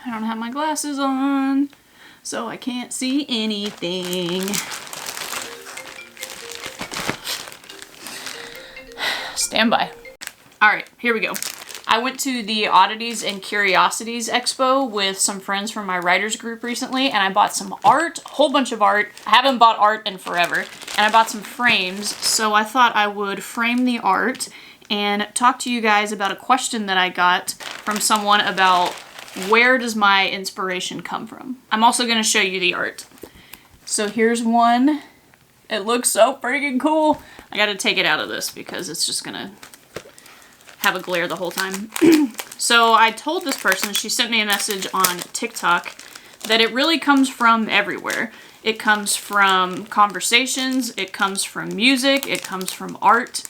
I don't have my glasses on, so I can't see anything. Stand by. Alright, here we go. I went to the Oddities and Curiosities Expo with some friends from my writers group recently, and I bought some art, a whole bunch of art. I haven't bought art in forever. And I bought some frames, so I thought I would frame the art and talk to you guys about a question that I got from someone about where does my inspiration come from. I'm also going to show you the art. So here's one. It looks so freaking cool. I got to take it out of this because it's just going to have a glare the whole time. So I told this person, she sent me a message on TikTok, that it really comes from everywhere. It comes from conversations, it comes from music, it comes from art,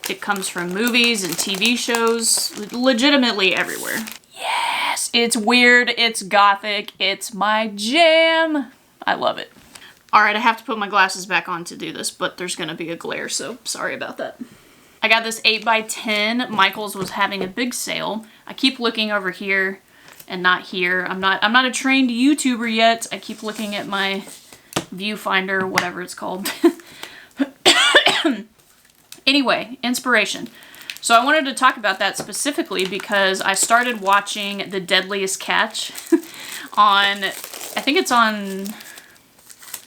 it comes from movies and TV shows, legitimately everywhere. Yes, it's weird, it's gothic, it's my jam. I love it. Alright, I have to put my glasses back on to do this, but there's gonna be a glare, so sorry about that. I got this 8x10. Michael's was having a big sale. I keep looking over here and not here. I'm not a trained YouTuber yet. I keep looking at my viewfinder, whatever it's called. Anyway, inspiration. So I wanted to talk about that specifically because I started watching The Deadliest Catch on, I think it's on,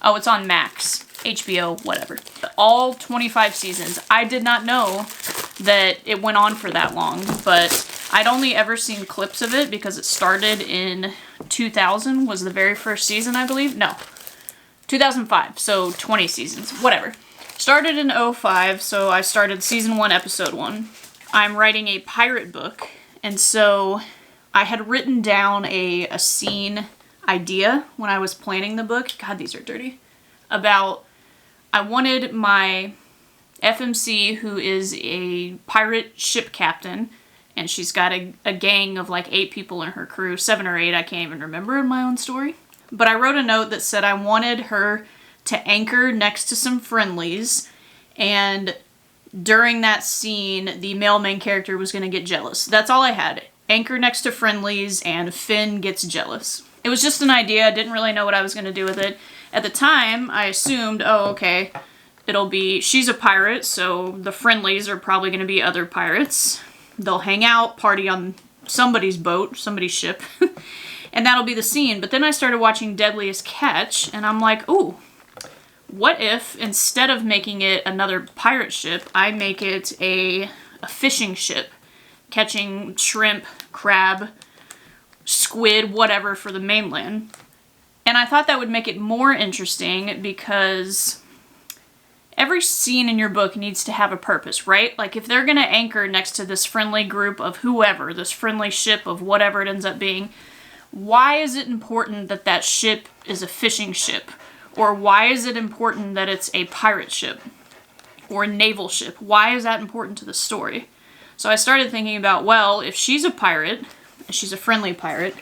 oh, it's on Max. HBO, whatever. All 25 seasons. I did not know that it went on for that long, but I'd only ever seen clips of it because it started in 2000 was the very first season, I believe. No, 2005, so 20 seasons, whatever. Started in 05, so I started season 1, episode 1. I'm writing a pirate book, and so I had written down a scene idea when I was planning the book. God, these are dirty. About I wanted my FMC, who is a pirate ship captain, and she's got a gang of like 8 people in her crew, 7 or 8, I can't even remember in my own story. But I wrote a note that said I wanted her to anchor next to some friendlies, and during that scene, the male main character was going to get jealous. That's all I had. Anchor next to friendlies, and Finn gets jealous. It was just an idea. I didn't really know what I was going to do with it. At the time, I assumed, oh, okay, it'll be, she's a pirate, so the friendlies are probably going to be other pirates. They'll hang out, party on somebody's boat, somebody's ship, and that'll be the scene. But then I started watching Deadliest Catch, and I'm like, ooh, what if, instead of making it another pirate ship, I make it a fishing ship, catching shrimp, crab, squid, whatever, for the mainland. And I thought that would make it more interesting because every scene in your book needs to have a purpose, right? Like if they're going to anchor next to this friendly group of whoever, this friendly ship of whatever it ends up being, why is it important that that ship is a fishing ship? Or why is it important that it's a pirate ship? Or a naval ship? Why is that important to the story? So I started thinking about, well, if she's a pirate, she's a friendly pirate,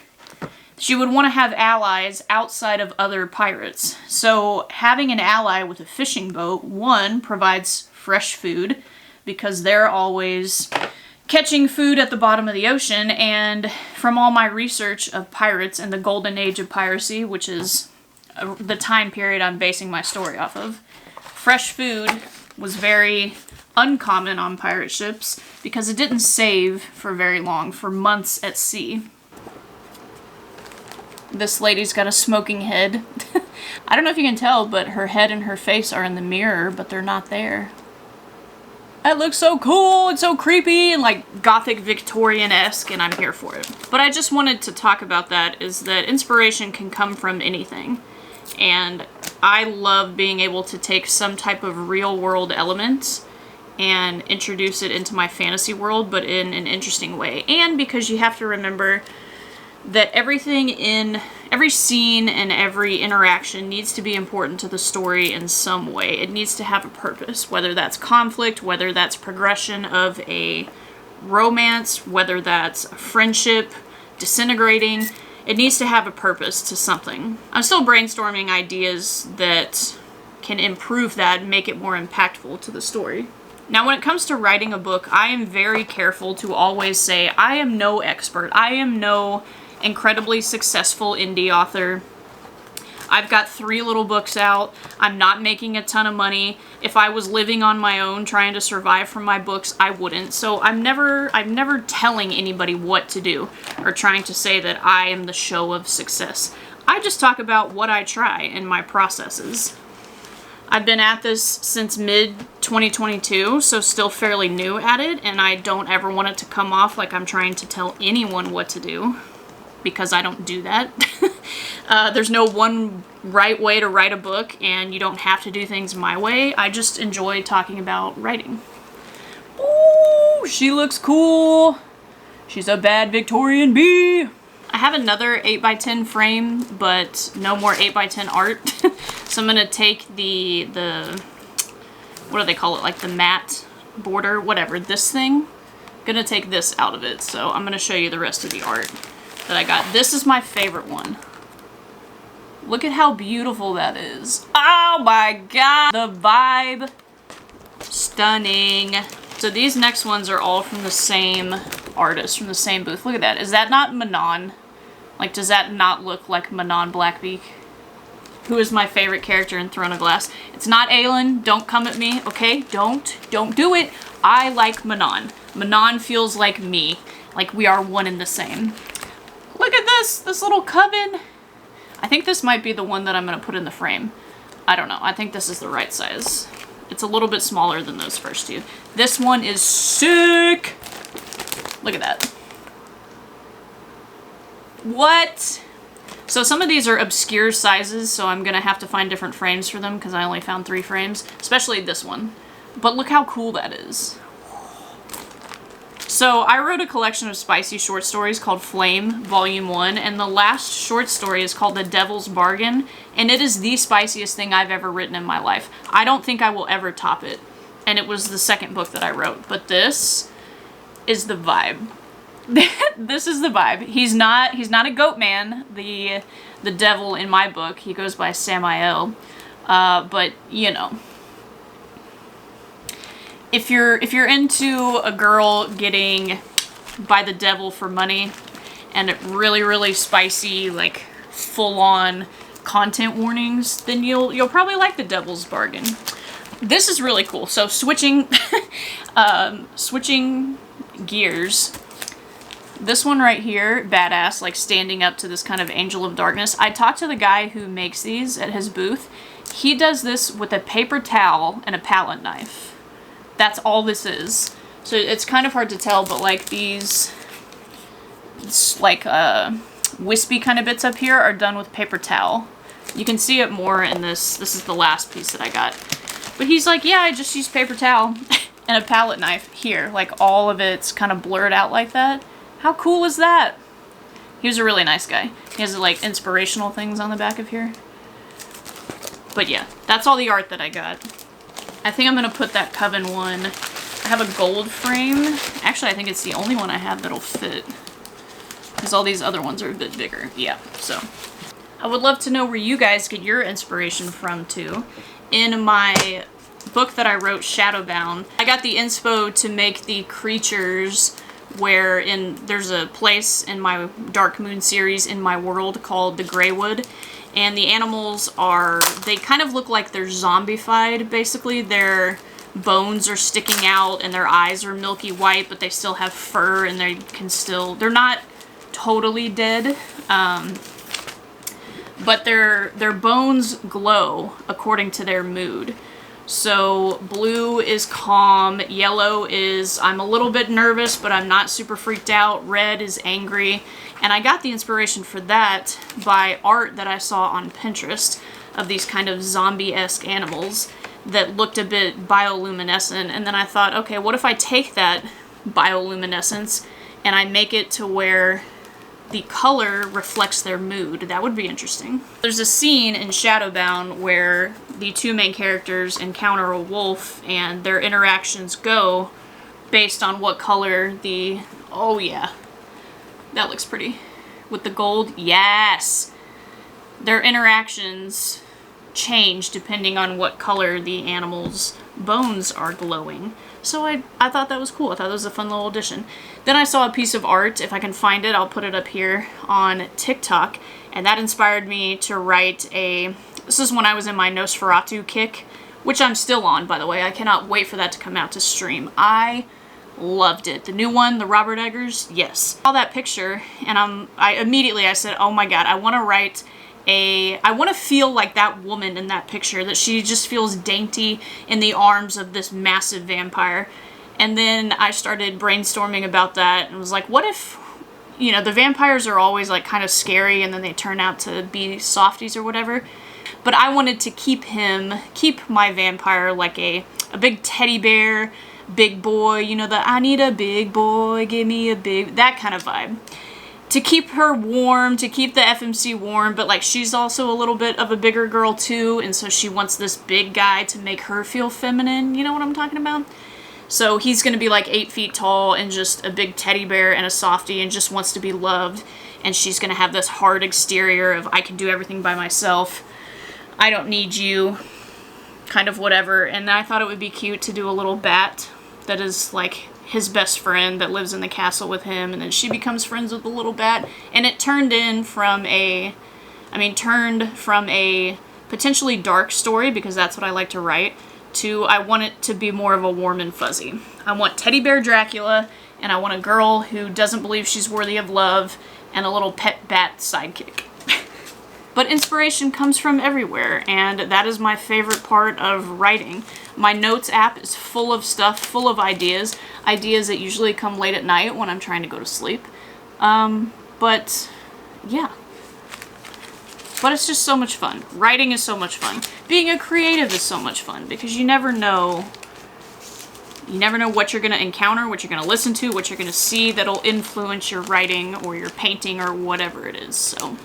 she would want to have allies outside of other pirates. So having an ally with a fishing boat, one, provides fresh food because they're always catching food at the bottom of the ocean. And from all my research of pirates and the golden age of piracy, which is the time period I'm basing my story off of, fresh food was very uncommon on pirate ships because it didn't save for very long, for months at sea. This lady's got a smoking head. I don't know if you can tell, but her head and her face are in the mirror, but they're not there. That looks so cool, it's so creepy, and like gothic Victorian-esque, and I'm here for it. But I just wanted to talk about that, is that inspiration can come from anything. And I love being able to take some type of real world element and introduce it into my fantasy world, but in an interesting way. And because you have to remember that everything in every scene and every interaction needs to be important to the story in some way. It needs to have a purpose, whether that's conflict, whether that's progression of a romance, whether that's a friendship disintegrating. It needs to have a purpose to something. I'm still brainstorming ideas that can improve that and make it more impactful to the story. Now, when it comes to writing a book, I am very careful to always say, I am no expert. I am no incredibly successful indie author. I've got 3 little books out. I'm not making a ton of money. If I was living on my own trying to survive from my books, I wouldn't. So I'm never telling anybody what to do or trying to say that I am the show of success. I just talk about what I try and my processes. I've been at this since mid-2022, so still fairly new at it, and I don't ever want it to come off like I'm trying to tell anyone what to do, because I don't do that. There's no one right way to write a book, and you don't have to do things my way. I just enjoy talking about writing. Ooh, she looks cool. She's a bad Victorian bee. I have another 8x10 frame, but no more 8x10 art. So I'm gonna take the, what do they call it? Like the matte border, whatever, this thing. Gonna take this out of it. So I'm gonna show you the rest of the art that I got. This is my favorite one. Look at how beautiful that is. Oh my god, the vibe. Stunning. So these next ones are all from the same artist, from the same booth. Look at that. Is that not Manon? Like, does that not look like Manon Blackbeak? Who is my favorite character in Throne of Glass? It's not Aelin. Don't come at me, okay? Don't do it. I like Manon. Manon feels like me. Like we are one and the same. Look at this little coven. I think this might be the one that I'm gonna put in the frame. I don't know. I think this is the right size. It's a little bit smaller than those first 2. This one is sick. Look at that. What? So some of these are obscure sizes, so I'm gonna have to find different frames for them because I only found 3 frames, especially this one. But look how cool that is. So I wrote a collection of spicy short stories called Flame, Volume 1, and the last short story is called The Devil's Bargain, and it is the spiciest thing I've ever written in my life. I don't think I will ever top it, and it was the second book that I wrote, but this is the vibe. This is the vibe. He's not a goat man, the devil in my book. He goes by Samael, but you know. If you're into a girl getting by the devil for money and really spicy, like full-on content warnings, then you'll probably like The Devil's Bargain. This is really cool. So switching switching gears. This one right here, badass, like standing up to this kind of Angel of Darkness. I talked to the guy who makes these at his booth. He does this with a paper towel and a palette knife. That's all this is. So it's kind of hard to tell, but like these, like wispy kind of bits up here are done with paper towel. You can see it more in this. This is the last piece that I got. But he's like, yeah, I just used paper towel and a palette knife here. Like all of it's kind of blurred out like that. How cool is that? He was a really nice guy. He has like inspirational things on the back of here. But yeah, that's all the art that I got. I think I'm going to put that Coven one. I have a gold frame. Actually, I think it's the only one I have that'll fit. Because all these other ones are a bit bigger. Yeah, so. I would love to know where you guys get your inspiration from, too. In my book that I wrote, Shadowbound, I got the inspo to make the creatures where there's a place in my Dark Moon series in my world called the Greywood. And the animals they kind of look like they're zombified, basically. Their bones are sticking out and their eyes are milky white, but they still have fur and they're not totally dead. But their bones glow according to their mood. So blue is calm, yellow is I'm a little bit nervous, but I'm not super freaked out, red is angry. And I got the inspiration for that by art that I saw on Pinterest of these kind of zombie-esque animals that looked a bit bioluminescent. And then I thought, okay, what if I take that bioluminescence and I make it to where the color reflects their mood? That would be interesting. There's a scene in Shadowbound where the 2 main characters encounter a wolf and their interactions go based on what color oh yeah. That looks pretty. With the gold, yes! Their interactions change depending on what color the animals bones are glowing. So I thought that was cool. I thought that was a fun little addition. Then I saw a piece of art. If I can find it, I'll put it up here on TikTok. And that inspired me to write this is when I was in my Nosferatu kick, which I'm still on, by the way. I cannot wait for that to come out to stream. I loved it. The new one, the Robert Eggers, yes. I saw that picture, and I immediately said, oh my god, I want to write I want to feel like that woman in that picture, that she just feels dainty in the arms of this massive vampire. And then I started brainstorming about that and was like, what if, you know, the vampires are always like kind of scary and then they turn out to be softies or whatever. But I wanted to keep my vampire like a big teddy bear, big boy, you know, I need a big boy, give me a big, that kind of vibe. To keep her warm, to keep the FMC warm, but like she's also a little bit of a bigger girl too, and so she wants this big guy to make her feel feminine, you know what I'm talking about? So he's gonna be like 8 feet tall and just a big teddy bear and a softie and just wants to be loved, and she's gonna have this hard exterior of I can do everything by myself, I don't need you, kind of whatever. And I thought it would be cute to do a little bat that is like his best friend that lives in the castle with him, and then she becomes friends with the little bat, and it turned from a potentially dark story, because that's what I like to write, to I want it to be more of a warm and fuzzy. I want Teddy Bear Dracula, and I want a girl who doesn't believe she's worthy of love, and a little pet bat sidekick. But inspiration comes from everywhere, and that is my favorite part of writing. My notes app is full of stuff, full of ideas that usually come late at night when I'm trying to go to sleep. But yeah. But it's just so much fun. Writing is so much fun. Being a creative is so much fun, because you never know what you're going to encounter, what you're going to listen to, what you're going to see that'll influence your writing or your painting or whatever it is. So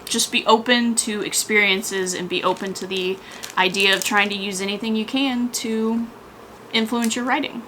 just be open to experiences and be open to the idea of trying to use anything you can to influence your writing.